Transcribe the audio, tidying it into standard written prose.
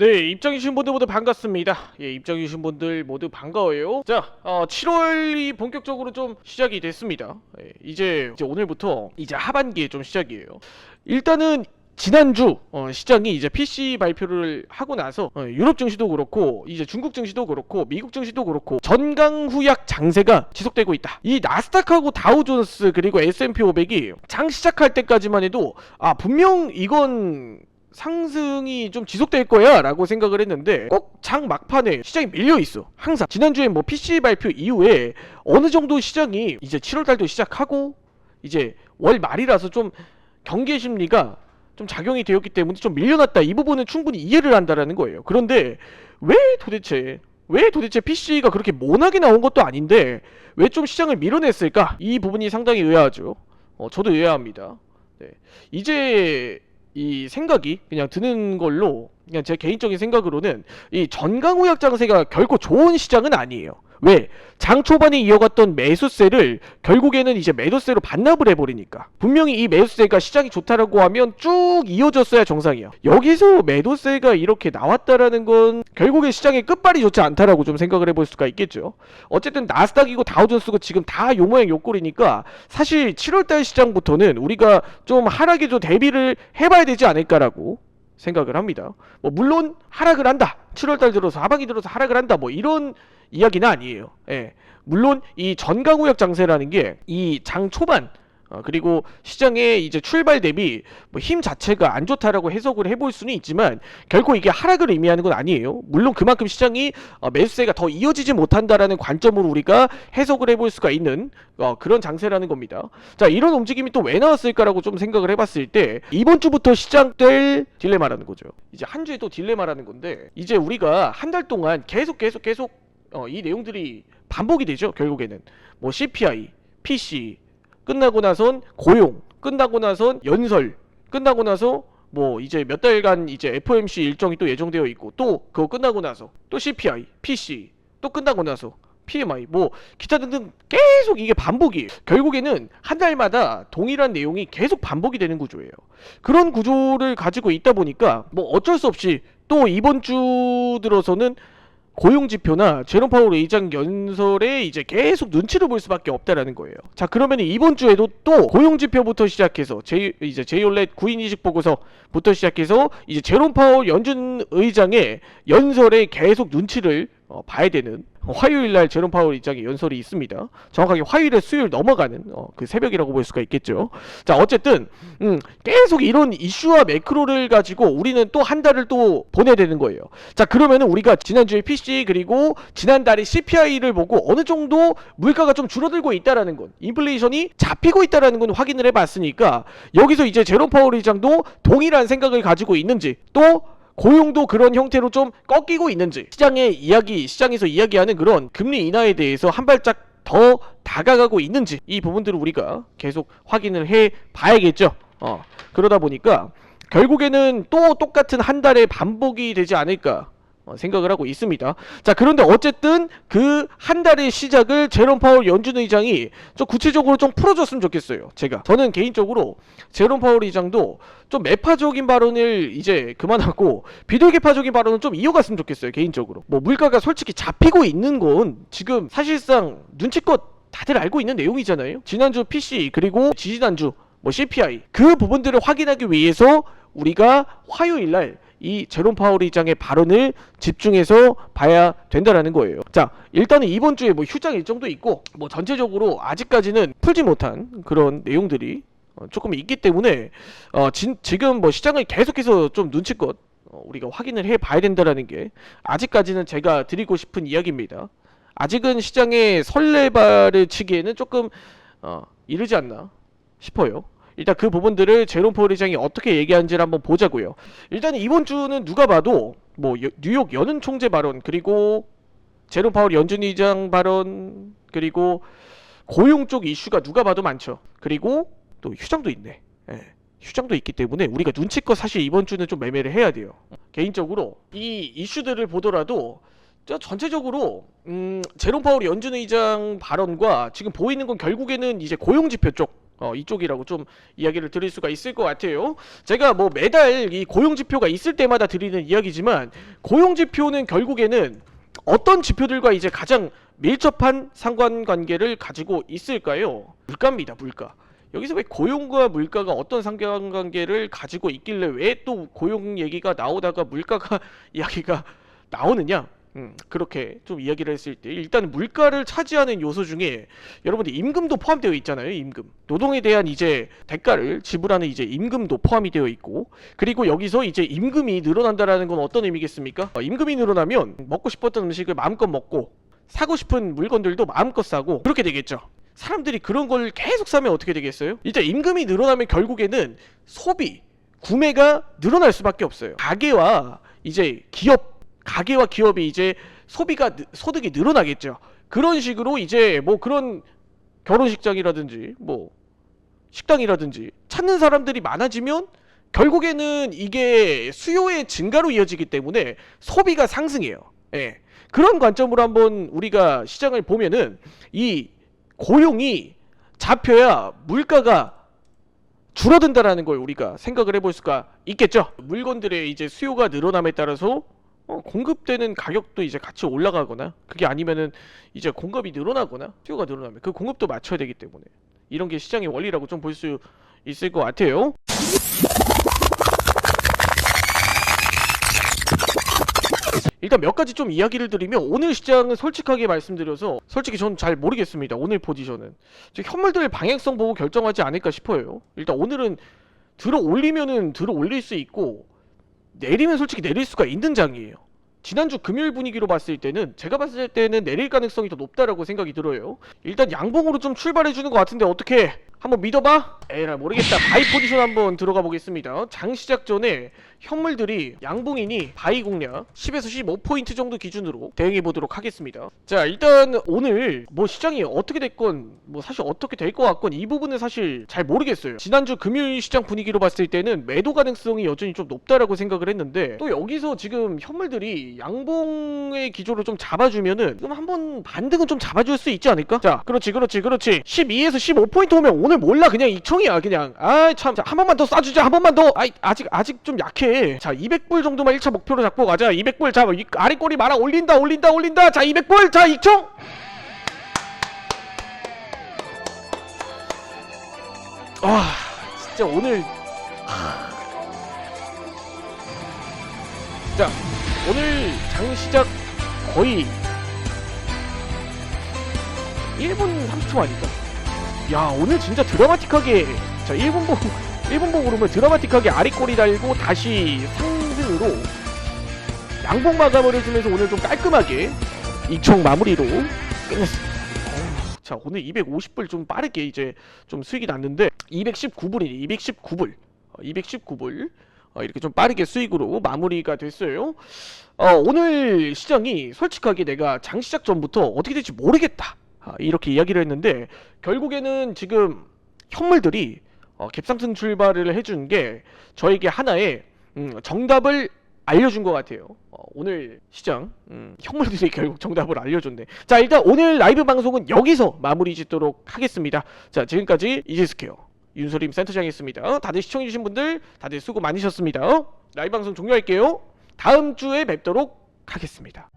네, 입장해주신 분들 모두 반갑습니다. 예, 입장해주신 분들 모두 반가워요. 자, 7월이 본격적으로 좀 시작이 됐습니다. 예, 이제 오늘부터 이제 하반기에 좀 시작이에요. 일단은 지난주 시장이 이제 PC 발표를 하고 나서 유럽 증시도 그렇고 이제 중국 증시도 그렇고 미국 증시도 그렇고 전강후약 장세가 지속되고 있다. 이 나스닥하고 다우존스 그리고 S&P 500이 장 시작할 때까지만 해도 분명 이건 상승이 좀 지속될 거야 라고 생각을 했는데 꼭 장 막판에 시장이 밀려있어. 항상 지난주에 뭐 PC 발표 이후에 어느 정도 시장이 이제 7월달도 시작하고 이제 월 말이라서 좀 경계 심리가 좀 작용이 되었기 때문에 좀 밀려났다, 이 부분은 충분히 이해를 한다라는 거예요. 그런데 왜 도대체 PC가 그렇게 모나게 나온 것도 아닌데 왜 좀 시장을 밀어냈을까? 이 부분이 상당히 의아하죠. 저도 의아합니다. 네. 이제 이 생각이 그냥 드는 걸로, 그냥 제 개인적인 생각으로는 이 전강후약 장세가 결코 좋은 시장은 아니에요. 왜? 장 초반에 이어갔던 매수세를 결국에는 이제 매도세로 반납을 해버리니까. 분명히 이 매수세가 시장이 좋다라고 하면 쭉 이어졌어야 정상이야. 여기서 매도세가 이렇게 나왔다라는 건 결국에 시장의 끝발이 좋지 않다라고 좀 생각을 해볼 수가 있겠죠. 어쨌든 나스닥이고 다우존스고 지금 다 요 모양 요 꼴이니까 사실 7월달 시장부터는 우리가 좀 하락에 좀 대비를 해봐야 되지 않을까라고 생각을 합니다. 뭐 물론 하락을 한다, 7월달 들어서 하반기 들어서 하락을 한다, 뭐 이런 이야기는 아니에요. 예. 물론 이 전강후약 장세라는 게 이 장 초반 그리고 시장의 이제 출발 대비 뭐 힘 자체가 안 좋다라고 해석을 해볼 수는 있지만 결코 이게 하락을 의미하는 건 아니에요. 물론 그만큼 시장이 매수세가 더 이어지지 못한다라는 관점으로 우리가 해석을 해볼 수가 있는 그런 장세라는 겁니다. 자, 이런 움직임이 또 왜 나왔을까라고 좀 생각을 해봤을 때 이번 주부터 시작될 딜레마라는 거죠. 이제 한 주에 또 딜레마라는 건데, 이제 우리가 한 달 동안 계속 이 내용들이 반복이 되죠. 결국에는 뭐 CPI, PC 끝나고 나선 고용, 끝나고 나선 연설, 끝나고 나서 뭐 이제 몇 달간 이제 FOMC 일정이 또 예정되어 있고, 또 그거 끝나고 나서 또 CPI, PC, 또 끝나고 나서 PMI, 뭐 기타 등등 계속 이게 반복이에요. 결국에는 한 달마다 동일한 내용이 계속 반복이 되는 구조예요. 그런 구조를 가지고 있다 보니까 뭐 어쩔 수 없이 또 이번 주 들어서는 고용지표나 제롬 파월 의장 연설에 이제 계속 눈치를 볼 수밖에 없다라는 거예요. 자, 그러면 이번 주에도 또 고용지표부터 시작해서 이제 제이올렛 구인이직 보고서부터 시작해서 이제 제롬 파월 연준 의장의 연설에 계속 눈치를 봐야 되는, 화요일날 제롬 파월 의장의 연설이 있습니다. 정확하게 화요일에 수요일 넘어가는 그 새벽이라고 볼 수가 있겠죠. 자, 어쨌든 계속 이런 이슈와 매크로를 가지고 우리는 또 한 달을 또 보내야 되는 거예요. 자, 그러면은 우리가 지난주에 PC 그리고 지난달에 CPI를 보고 어느 정도 물가가 좀 줄어들고 있다라는 건, 인플레이션이 잡히고 있다라는 건 확인을 해봤으니까 여기서 이제 제롬 파월 의장도 동일한 생각을 가지고 있는지, 또 고용도 그런 형태로 좀 꺾이고 있는지, 시장에서 이야기하는 그런 금리 인하에 대해서 한 발짝 더 다가가고 있는지, 이 부분들을 우리가 계속 확인을 해 봐야겠죠. 그러다 보니까 결국에는 또 똑같은 한 달의 반복이 되지 않을까 생각을 하고 있습니다. 자, 그런데 어쨌든 그 한 달의 시작을 제롬 파월 연준 의장이 좀 구체적으로 좀 풀어줬으면 좋겠어요. 저는 개인적으로 제롬 파월 의장도 좀 매파적인 발언을 이제 그만하고 비둘기파적인 발언은 좀 이어갔으면 좋겠어요. 개인적으로 뭐 물가가 솔직히 잡히고 있는 건 지금 사실상 눈치껏 다들 알고 있는 내용이잖아요. 지난주 PC 그리고 지지난주 뭐 CPI, 그 부분들을 확인하기 위해서 우리가 화요일날 이 제롬 파월 의장의 발언을 집중해서 봐야 된다라는 거예요. 자, 일단은 이번 주에 뭐 휴장 일정도 있고 뭐 전체적으로 아직까지는 풀지 못한 그런 내용들이 조금 있기 때문에 지금 뭐 시장을 계속해서 좀 눈치껏 우리가 확인을 해 봐야 된다라는 게 아직까지는 제가 드리고 싶은 이야기입니다. 아직은 시장의 설레발을 치기에는 조금 이르지 않나 싶어요. 일단 그 부분들을 제롬 파월 의장이 어떻게 얘기하는지를 한번 보자고요. 일단 이번 주는 누가 봐도 뭐 뉴욕 연은 총재 발언, 그리고 제롬 파월 연준 의장 발언, 그리고 고용 쪽 이슈가 누가 봐도 많죠. 그리고 또 휴장도 있네. 예, 휴장도 있기 때문에 우리가 눈치껏 사실 이번 주는 좀 매매를 해야 돼요. 개인적으로 이 이슈들을 보더라도 전체적으로 제롬 파월 연준 의장 발언과 지금 보이는 건 결국에는 이제 고용 지표 쪽, 이쪽이라고 좀 이야기를 드릴 수가 있을 것 같아요. 제가 뭐 매달 이 고용지표가 있을 때마다 드리는 이야기지만 고용지표는 결국에는 어떤 지표들과 이제 가장 밀접한 상관관계를 가지고 있을까요? 물가입니다, 물가. 여기서 왜 고용과 물가가 어떤 상관관계를 가지고 있길래 왜 또 고용 얘기가 나오다가 물가가 이야기가 나오느냐? 그렇게 좀 이야기를 했을 때 일단 물가를 차지하는 요소 중에 여러분들 임금도 포함되어 있잖아요. 임금. 노동에 대한 이제 대가를 지불하는 이제 임금도 포함이 되어 있고, 그리고 여기서 이제 임금이 늘어난다라는 건 어떤 의미겠습니까? 임금이 늘어나면 먹고 싶었던 음식을 마음껏 먹고 사고 싶은 물건들도 마음껏 사고 그렇게 되겠죠. 사람들이 그런 걸 계속 사면 어떻게 되겠어요? 이제 임금이 늘어나면 결국에는 소비, 구매가 늘어날 수밖에 없어요. 가게와 기업이 이제 소득이 늘어나겠죠. 그런 식으로 이제 뭐 그런 결혼식장이라든지 뭐 식당이라든지 찾는 사람들이 많아지면 결국에는 이게 수요의 증가로 이어지기 때문에 소비가 상승해요. 예. 그런 관점으로 한번 우리가 시장을 보면은 이 고용이 잡혀야 물가가 줄어든다라는 걸 우리가 생각을 해볼 수가 있겠죠. 물건들의 이제 수요가 늘어남에 따라서 공급되는 가격도 이제 같이 올라가거나, 그게 아니면은 이제 공급이 늘어나거나 수요가 늘어나면 그 공급도 맞춰야 되기 때문에 이런 게 시장의 원리라고 좀 볼 수 있을 것 같아요. 일단 몇 가지 좀 이야기를 드리면, 오늘 시장은 솔직하게 말씀드려서 솔직히 전 잘 모르겠습니다. 오늘 포지션은 현물들 방향성 보고 결정하지 않을까 싶어요. 일단 오늘은 들어 올리면은 들어 올릴 수 있고 내리면 솔직히 내릴 수가 있는 장이에요. 지난주 금요일 분위기로 봤을 때는 제가 봤을 때는 내릴 가능성이 더 높다라고 생각이 들어요. 일단 양봉으로 좀 출발해주는 것 같은데 어떻게 한번 믿어봐? 에라 모르겠다. 바이 포지션 한번 들어가 보겠습니다. 장 시작 전에 현물들이 양봉이니 바이 공략 10에서 15포인트 정도 기준으로 대응해 보도록 하겠습니다. 자, 일단 오늘 뭐 시장이 어떻게 됐건 뭐 사실 어떻게 될 것 같건 이 부분은 사실 잘 모르겠어요. 지난주 금요일 시장 분위기로 봤을 때는 매도 가능성이 여전히 좀 높다라고 생각을 했는데, 또 여기서 지금 현물들이 양봉의 기조를 좀 잡아주면은 그럼 한번 반등은 좀 잡아줄 수 있지 않을까? 자, 그렇지 12에서 15포인트 오면 오늘 몰라 그냥 이청이야 그냥. 참. 자, 한 번만 더 쏴주자. 한 번만 더. 아직 좀 약해. 자, 200불 정도만 1차 목표로 잡고 가자. 200불. 자, 아래 꼬리 말아. 올린다. 자, 200불. 자, 이청. 진짜 오늘 자, 오늘 장 시작 거의 1분 30초 아닐까? 야, 오늘 진짜 드라마틱하게, 자, 1분봉 오르면 드라마틱하게 아리꼬리 달고 다시 상승으로 양봉 마감을 해주면서 오늘 좀 깔끔하게 이청 마무리로 끝냈습니다. 자, 오늘 250불 좀 빠르게 이제 좀 수익이 났는데 219불이네. 219불 이렇게 좀 빠르게 수익으로 마무리가 됐어요. 오늘 시장이 솔직하게 내가 장 시작 전부터 어떻게 될지 모르겠다 이렇게 이야기를 했는데, 결국에는 지금 현물들이 갭상승 출발을 해준 게 저에게 하나의 정답을 알려준 것 같아요. 오늘 시장 현물들이 결국 정답을 알려줬네. 자, 일단 오늘 라이브 방송은 여기서 마무리 짓도록 하겠습니다. 자, 지금까지 이지스퀘어 윤소림 센터장이었습니다. 다들 시청해주신 분들 다들 수고 많으셨습니다. 라이브 방송 종료할게요. 다음 주에 뵙도록 하겠습니다.